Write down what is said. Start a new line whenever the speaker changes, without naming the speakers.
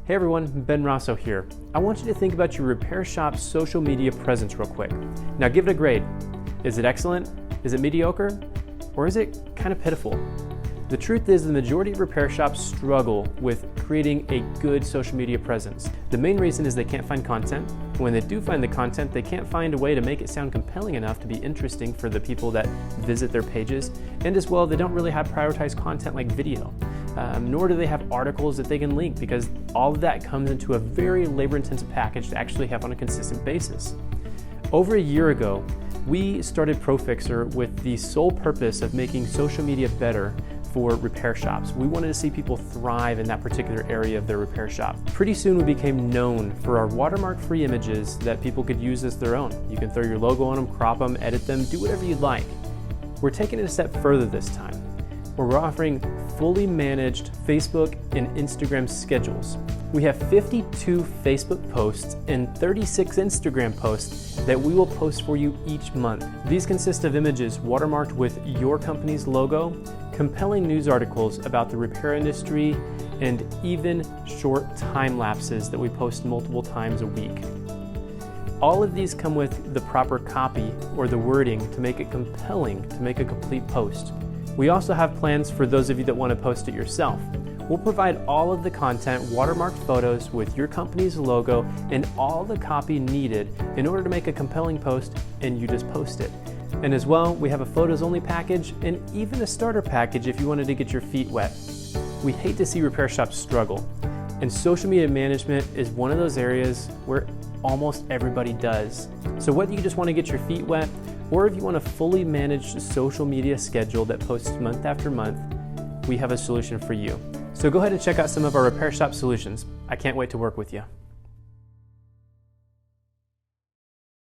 Hey everyone, Ben Rosso here. I want you to think about your repair shop's social media presence real quick. Now give it a grade. Is it excellent? Is it mediocre? Or is it kind of pitiful? The truth is the majority of repair shops struggle with creating a good social media presence. The main reason is they can't find content. When they do find the content, they can't find a way to make it sound compelling enough to be interesting for the people that visit their pages. And as well, they don't really have prioritized content like video. Nor do they have articles that they can link, because all of that comes into a very labor-intensive package to actually have on a consistent basis. Over a year ago, we started ProFixer with the sole purpose of making social media better for repair shops. We wanted to see people thrive in that particular area of their repair shop. Pretty soon we became known for our watermark-free images that people could use as their own. You can throw your logo on them, crop them, edit them, do whatever you'd like. We're taking it a step further this time, where we're offering fully managed Facebook and Instagram schedules. We have 52 Facebook posts and 36 Instagram posts that we will post for you each month. These consist of images watermarked with your company's logo, compelling news articles about the repair industry, and even short time lapses that we post multiple times a week. All of these come with the proper copy or the wording to make it compelling to make a complete post. We also have plans for those of you that want to post it yourself. We'll provide all of the content, watermarked photos with your company's logo and all the copy needed in order to make a compelling post, and you just post it. And as well, we have a photos only package and even a starter package if you wanted to get your feet wet. We hate to see repair shops struggle, and social media management is one of those areas where almost everybody does. So whether you just want to get your feet wet, or if you want a fully managed social media schedule that posts month after month, we have a solution for you. So go ahead and check out some of our repair shop solutions. I can't wait to work with you.